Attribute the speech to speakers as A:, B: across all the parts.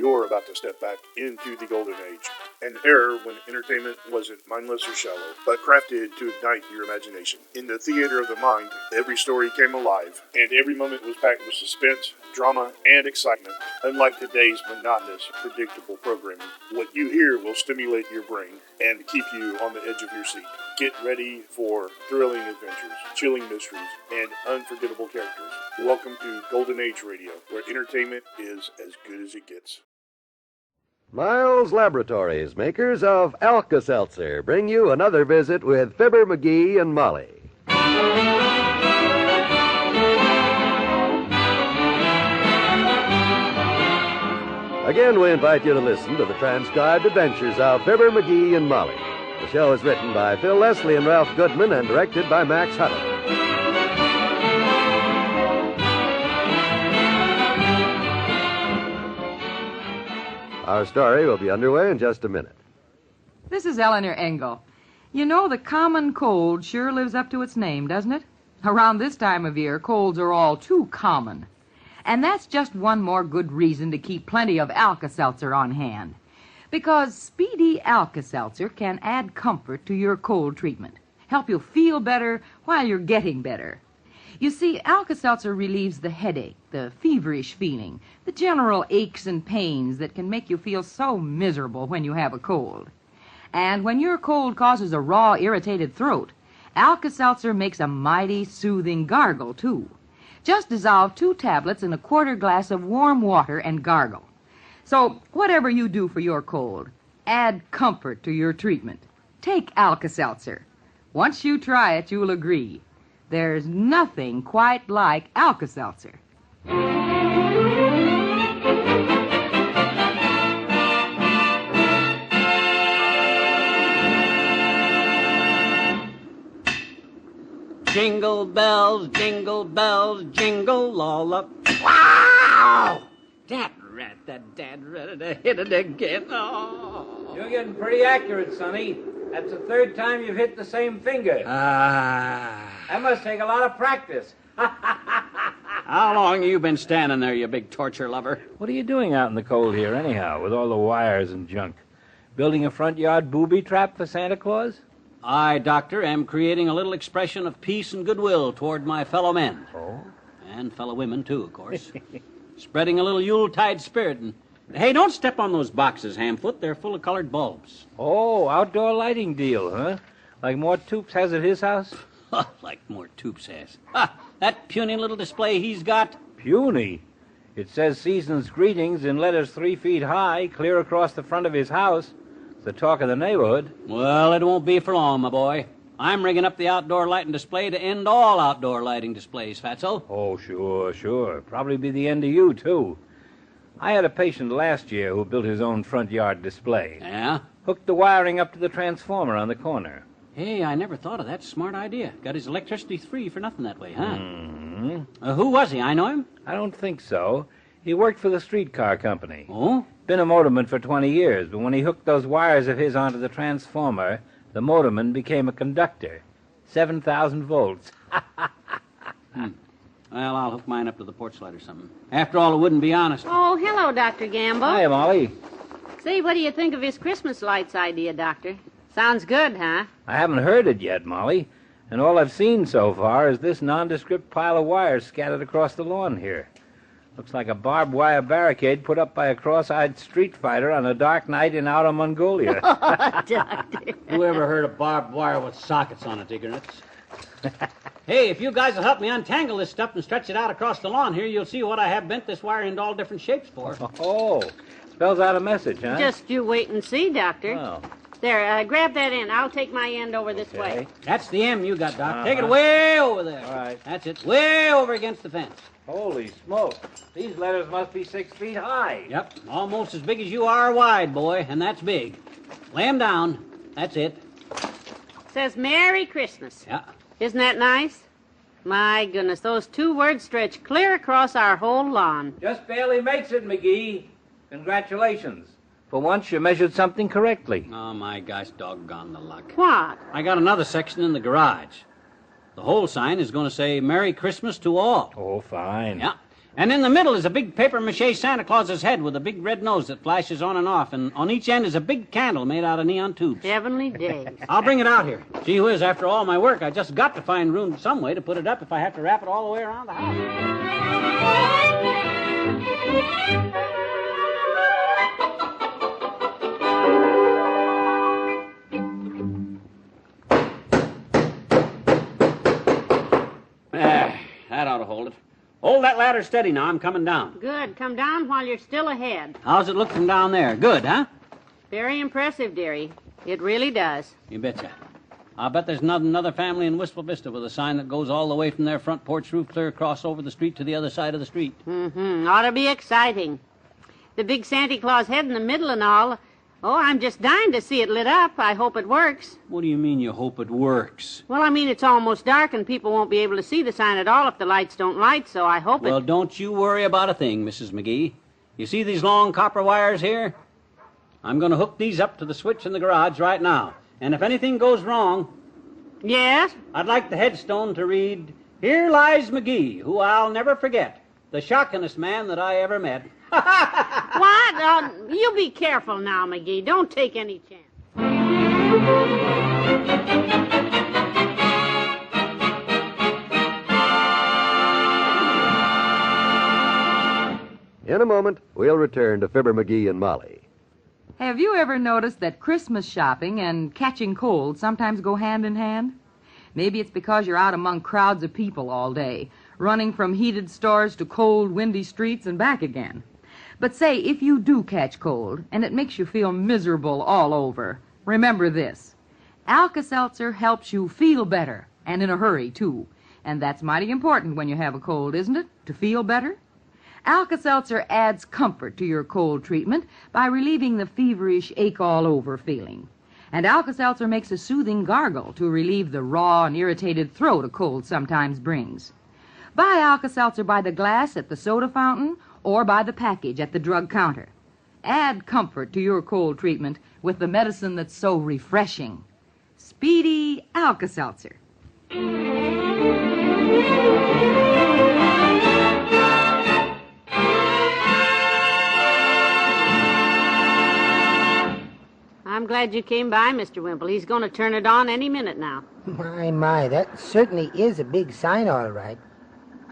A: You're about to step back into the golden age. An era when entertainment wasn't mindless or shallow, but crafted to ignite your imagination. In the theater of the mind, every story came alive, and every moment was packed with suspense, drama, and excitement. Unlike today's monotonous, predictable programming, what you hear will stimulate your brain and keep you on the edge of your seat. Get ready for thrilling adventures, chilling mysteries, and unforgettable characters. Welcome to Golden Age Radio, where entertainment is as good as it gets.
B: Miles Laboratories, makers of Alka-Seltzer, bring you another visit with Fibber McGee and Molly. Again, we invite you to listen to the transcribed adventures of Fibber McGee and Molly. The show is written by Phil Leslie and Ralph Goodman and directed by Max Hutter. Our story will be underway in just a minute.
C: This is Eleanor Engel. You know, the common cold sure lives up to its name, doesn't it? Around this time of year, colds are all too common. And that's just one more good reason to keep plenty of Alka-Seltzer on hand. Because Speedy Alka-Seltzer can add comfort to your cold treatment, help you feel better while you're getting better. You see, Alka-Seltzer relieves the headache, the feverish feeling, the general aches and pains that can make you feel so miserable when you have a cold. And when your cold causes a raw, irritated throat, Alka-Seltzer makes a mighty soothing gargle, too. Just dissolve 2 tablets in a quarter glass of warm water and gargle. So, whatever you do for your cold, add comfort to your treatment. Take Alka-Seltzer. Once you try it, you'll agree. There's nothing quite like Alka-Seltzer.
D: Jingle bells, jingle all up. Wow! That rat, hit it again. Oh.
E: You're getting pretty accurate, Sonny. That's the 3rd time you've hit the same finger. That must take a lot of practice.
D: How long you been standing there, you big torture lover?
E: What are you doing out in the cold here, anyhow, with all the wires and junk? Building a front yard booby trap for Santa Claus?
D: I, Doctor, am creating a little expression of peace and goodwill toward my fellow men.
E: Oh?
D: And fellow women, too, of course. Spreading a little Yuletide spirit. And hey, don't step on those boxes, Hamfoot. They're full of colored bulbs.
E: Oh, outdoor lighting deal, huh? Like Mort Toops has at his house?
D: Like Mort Toops has. That puny little display he's got.
E: Puny? It says Season's Greetings in letters 3 feet high, clear across the front of his house. It's the talk of the neighborhood.
D: Well, it won't be for long, my boy. I'm rigging up the outdoor lighting display to end all outdoor lighting displays, Fatso.
E: Oh, sure. Probably be the end of you, too. I had a patient last year who built his own front yard display.
D: Yeah?
E: Hooked the wiring up to the transformer on the corner.
D: Hey, I never thought of that smart idea. Got his electricity free for nothing that way, huh?
E: Mm-hmm.
D: Who was he? I know him?
E: I don't think so. He worked for the streetcar company.
D: Oh?
E: Been a motorman for 20 years, but when he hooked those wires of his onto the transformer, the motorman became a conductor. 7,000 volts.
D: Well, I'll hook mine up to the porch light or something. After all, it wouldn't be honest.
F: Oh, hello, Dr. Gamble.
E: Hi, Molly.
F: Say, what do you think of his Christmas lights idea, Doctor? Sounds good, huh?
E: I haven't heard it yet, Molly. And all I've seen so far is this nondescript pile of wires scattered across the lawn here. Looks like a barbed wire barricade put up by a cross-eyed street fighter on a dark night in Outer Mongolia.
F: Oh, Doctor.
D: Who ever heard of barbed wire with sockets on it, ignorance? Hey, if you guys will help me untangle this stuff and stretch it out across the lawn here, you'll see what I have bent this wire into all different shapes for.
E: Oh, spells out a message, huh?
F: Just you wait and see, Doctor.
E: Oh.
F: There, grab that end. I'll take my end over this way.
D: That's the M you got, Doc. Take it way over there.
E: All right.
D: That's it. Way over against the fence.
E: Holy smoke. These letters must be 6 feet high.
D: Yep. Almost as big as you are wide, boy, and that's big. Lay 'em down. That's it.
F: Says Merry Christmas.
D: Yeah.
F: Isn't that nice? My goodness, those 2 words stretch clear across our whole lawn.
E: Just barely makes it, McGee. Congratulations. For once, you measured something correctly.
D: Oh, my gosh, doggone the luck.
F: What?
D: I got another section in the garage. The whole sign is going to say Merry Christmas to all.
E: Oh, fine.
D: Yeah. And in the middle is a big papier-mâché Santa Claus's head with a big red nose that flashes on and off. And on each end is a big candle made out of neon tubes.
F: Heavenly days.
D: I'll bring it out here. Gee whiz, after all my work, I just got to find room some way to put it up if I have to wrap it all the way around the house. That ought to hold it. Hold that ladder steady now. I'm coming down.
F: Good. Come down while you're still ahead.
D: How's it look from down there? Good, huh?
F: Very impressive, dearie. It really does.
D: You betcha. I'll bet there's not another family in Wistful Vista with a sign that goes all the way from their front porch roof clear across over the street to the other side of the street.
F: Mm-hmm. Ought to be exciting. The big Santa Claus head in the middle and all. Oh, I'm just dying to see it lit up. I hope it works.
D: What do you mean you hope it works?
F: Well, I mean, it's almost dark and people won't be able to see the sign at all if the lights don't light, so I hope
D: Well, don't you worry about a thing, Mrs. McGee. You see these long copper wires here? I'm going to hook these up to the switch in the garage right now. And if anything goes wrong,
F: Yes?
D: I'd like the headstone to read, "Here lies McGee, who I'll never forget, the shockingest man that I ever met."
F: What? You be careful now, McGee. Don't take any chance.
B: In a moment, we'll return to Fibber McGee and Molly.
C: Have you ever noticed that Christmas shopping and catching cold sometimes go hand in hand? Maybe it's because you're out among crowds of people all day, running from heated stores to cold, windy streets and back again. But say, if you do catch cold and it makes you feel miserable all over, remember this. Alka-Seltzer helps you feel better, and in a hurry, too. And that's mighty important when you have a cold, isn't it? To feel better? Alka-Seltzer adds comfort to your cold treatment by relieving the feverish ache-all-over feeling. And Alka-Seltzer makes a soothing gargle to relieve the raw and irritated throat a cold sometimes brings. Buy Alka-Seltzer by the glass at the soda fountain or by the package at the drug counter. Add comfort to your cold treatment with the medicine that's so refreshing. Speedy Alka-Seltzer.
F: I'm glad you came by, Mr. Wimple. He's going to turn it on any minute now.
G: My, that certainly is a big sign, all right.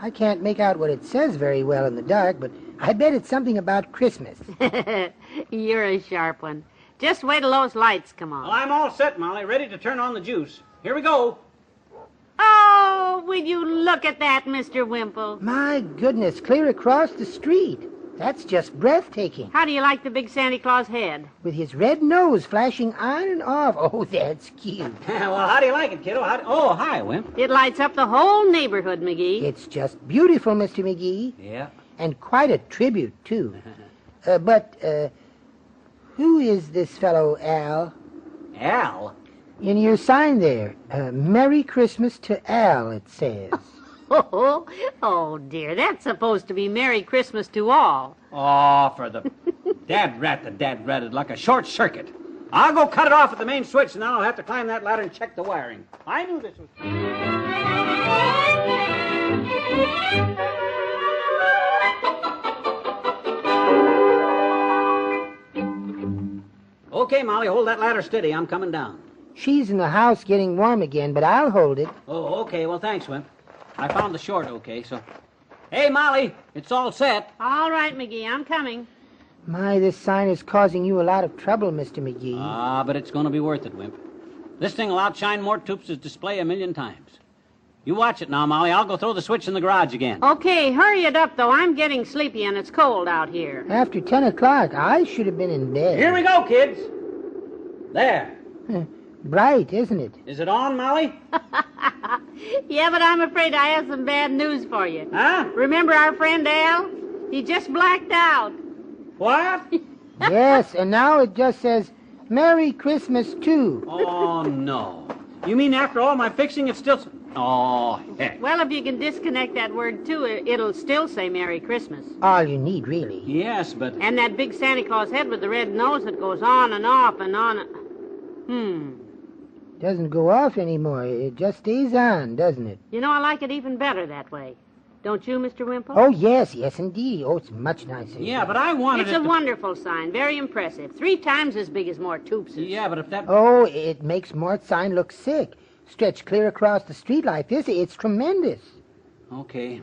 G: I can't make out what it says very well in the dark, but I bet it's something about Christmas.
F: You're a sharp one. Just wait till those lights come on.
D: Well, I'm all set, Molly, ready to turn on the juice. Here we go.
F: Oh, will you look at that, Mr. Wimple?
G: My goodness, clear across the street. That's just breathtaking.
F: How do you like the big Santa Claus head?
G: With his red nose flashing on and off. Oh, that's cute.
D: Well, how do you like it, kiddo? Oh, hi, Wimp.
F: It lights up the whole neighborhood, McGee.
G: It's just beautiful, Mr. McGee.
D: Yeah.
G: And quite a tribute, too. But who is this fellow, Al?
D: Al?
G: In your sign there, Merry Christmas to Al, it says.
F: Oh, dear. That's supposed to be Merry Christmas to all.
D: Oh, for the dad ratted like a short circuit. I'll go cut it off at the main switch, and then I'll have to climb that ladder and check the wiring. I knew this was... Okay, Molly, hold that ladder steady. I'm coming down.
G: She's in the house getting warm again, but I'll hold it.
D: Oh, okay. Well, thanks, Wimp. I found the short okay, so... Hey, Molly, it's all set.
F: All right, McGee, I'm coming.
G: My, this sign is causing you a lot of trouble, Mr. McGee.
D: Ah, but it's going to be worth it, Wimp. This thing will outshine Mort Toops' display 1,000,000 times. You watch it now, Molly. I'll go throw the switch in the garage again.
F: Okay, hurry it up, though. I'm getting sleepy and it's cold out here.
G: After 10 o'clock, I should have been in bed.
D: Here we go, kids. There.
G: Bright, isn't it?
D: Is it on, Molly?
F: Yeah, but I'm afraid I have some bad news for you.
D: Huh?
F: Remember our friend Al? He just blacked out.
D: What?
G: Yes, and now it just says, Merry Christmas, too.
D: Oh, no. You mean after all my fixing, it's still... Oh, heck.
F: Well, if you can disconnect that word, too, it'll still say Merry Christmas.
G: All you need, really.
D: Yes, but...
F: And that big Santa Claus head with the red nose that goes on and off and on.
G: Doesn't go off anymore. It just stays on, doesn't it?
F: You know, I like it even better that way. Don't you, Mr. Wimple?
G: Oh, yes, indeed. Oh, it's much nicer.
D: Yeah, but I wanted
F: It's
D: it
F: a
D: to...
F: wonderful sign. Very impressive. 3 times as big as Mort Toops's.
D: Yeah, but if that...
G: Oh, it makes Mort's sign look sick. Stretched clear across the street like this, it's tremendous.
D: Okay.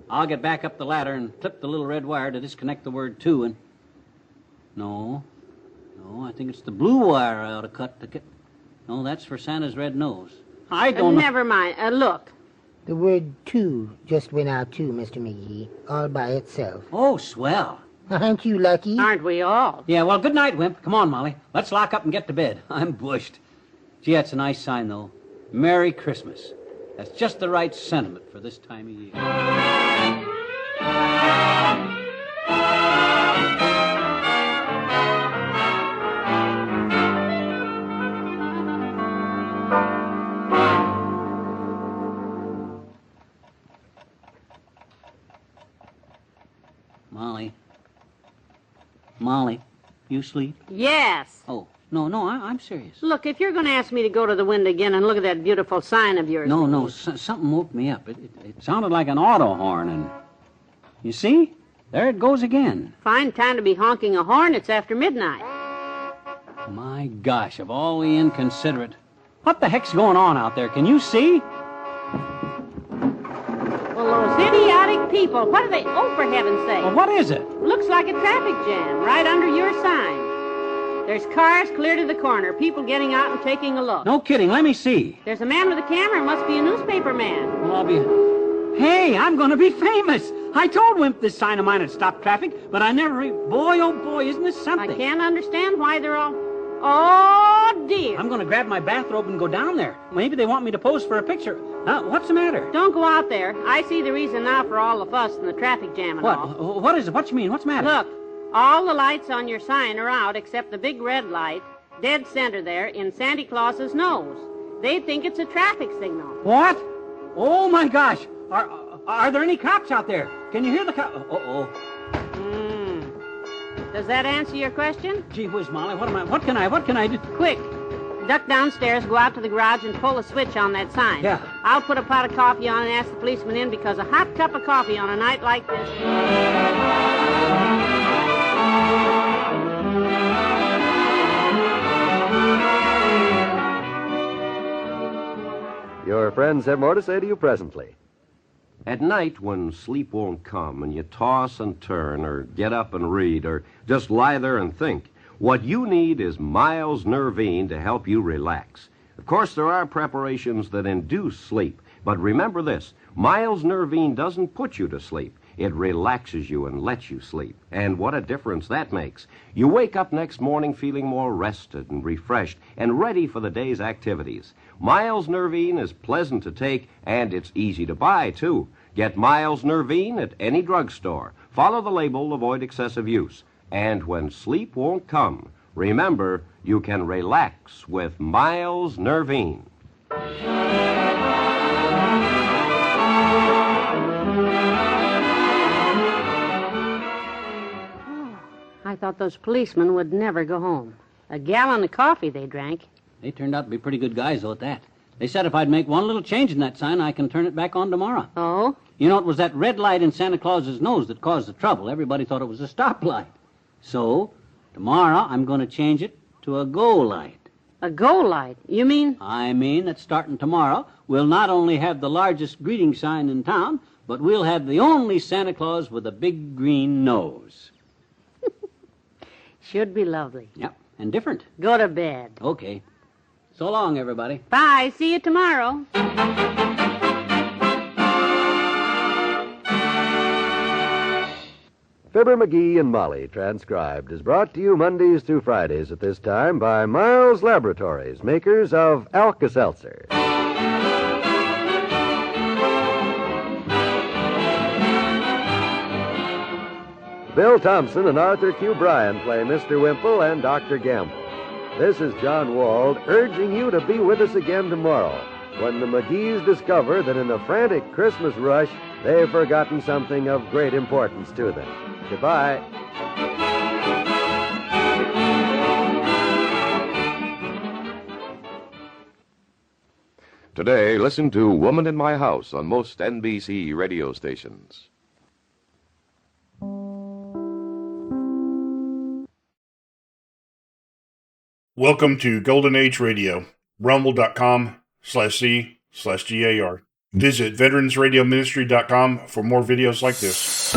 D: I'll get back up the ladder and clip the little red wire to disconnect the word to and... No, I think it's the blue wire I ought to cut to get... No, that's for Santa's red nose. I don't know...
F: Never mind. Look.
G: The word "to" just went out too, Mr. McGee, all by itself.
D: Oh, swell.
G: Aren't you lucky?
F: Aren't we all?
D: Yeah, well, good night, Wimp. Come on, Molly. Let's lock up and get to bed. I'm bushed. Gee, that's a nice sign, though. Merry Christmas. That's just the right sentiment for this time of year. Molly, you sleep?
F: Yes.
D: Oh, no, I'm serious.
F: Look, if you're going to ask me to go to the window again and look at that beautiful sign of yours...
D: No, something woke me up. It sounded like an auto horn, and... You see? There it goes again.
F: Fine time to be honking a horn. It's after midnight.
D: My gosh, of all the inconsiderate... What the heck's going on out there? Can you see?
F: Well, those idiotic people, what are they... Oh, for heaven's sake.
D: Well, what is it?
F: Looks like a traffic jam right under your sign. There's cars clear to the corner, people getting out and taking a look.
D: No kidding, let me see.
F: There's a man with a camera, must be a newspaper man.
D: Well, I'll be... Hey, I'm going to be famous. I told Wimp this sign of mine had stopped traffic, but I never... Boy, oh boy, isn't this something?
F: I can't understand why they're all... Oh, dear.
D: I'm going to grab my bathrobe and go down there. Maybe they want me to pose for a picture. What's the matter?
F: Don't go out there. I see the reason now for all the fuss and the traffic jam and all.
D: What is it? What you mean? What's the matter?
F: Look, all the lights on your sign are out except the big red light, dead center there, in Santa Claus's nose. They think it's a traffic signal.
D: What? Oh, my gosh. Are there any cops out there? Can you hear the cops? Uh-oh.
F: Does that answer your question?
D: Gee whiz, Molly, what can I do?
F: Quick. Duck downstairs, go out to the garage, and pull a switch on that sign.
D: Yeah.
F: I'll put a pot of coffee on and ask the policeman in because a hot cup of coffee on a night like this...
B: Your friends have more to say to you presently.
H: At night, when sleep won't come and you toss and turn or get up and read or just lie there and think, what you need is Miles Nervine to help you relax. Of course, there are preparations that induce sleep, but remember this, Miles Nervine doesn't put you to sleep. It relaxes you and lets you sleep. And what a difference that makes. You wake up next morning feeling more rested and refreshed and ready for the day's activities. Miles Nervine is pleasant to take, and it's easy to buy, too. Get Miles Nervine at any drugstore. Follow the label, avoid excessive use. And when sleep won't come, remember, you can relax with Miles Nervine.
F: I thought those policemen would never go home. A gallon of coffee they drank.
D: They turned out to be pretty good guys, though, at that. They said if I'd make one little change in that sign, I can turn it back on tomorrow.
F: Oh?
D: You know, it was that red light in Santa Claus's nose that caused the trouble. Everybody thought it was a stoplight. So, tomorrow I'm going to change it to a go light.
F: A go light? You mean?
D: I mean that starting tomorrow, we'll not only have the largest greeting sign in town, but we'll have the only Santa Claus with a big green nose.
F: Should be lovely.
D: Yep, and different.
F: Go to bed.
D: Okay. So long, everybody.
F: Bye. See you tomorrow.
B: Fibber McGee and Molly, transcribed, is brought to you Mondays through Fridays at this time by Miles Laboratories, makers of Alka-Seltzer. Bill Thompson and Arthur Q. Bryan play Mr. Wimple and Dr. Gamble. This is John Wald urging you to be with us again tomorrow when the McGees discover that in the frantic Christmas rush, they've forgotten something of great importance to them. Goodbye.
I: Today, listen to Woman in My House on most NBC radio stations.
A: Welcome to Golden Age Radio, rumble.com/C/GAR. Visit veteransradioministry.com for more videos like this.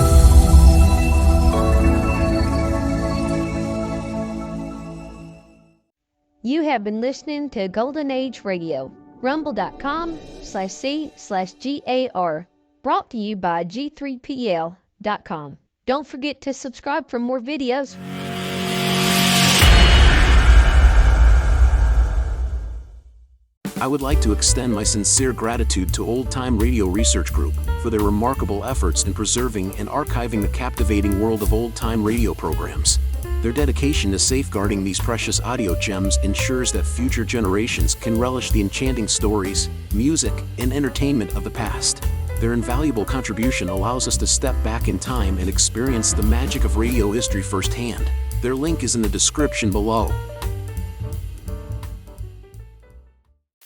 J: You have been listening to Golden Age Radio, rumble.com/C/GAR, brought to you by G3PL.com. Don't forget to subscribe for more videos.
K: I would like to extend my sincere gratitude to Old Time Radio Research Group for their remarkable efforts in preserving and archiving the captivating world of old-time radio programs. Their dedication to safeguarding these precious audio gems ensures that future generations can relish the enchanting stories, music, and entertainment of the past. Their invaluable contribution allows us to step back in time and experience the magic of radio history firsthand. Their link is in the description below.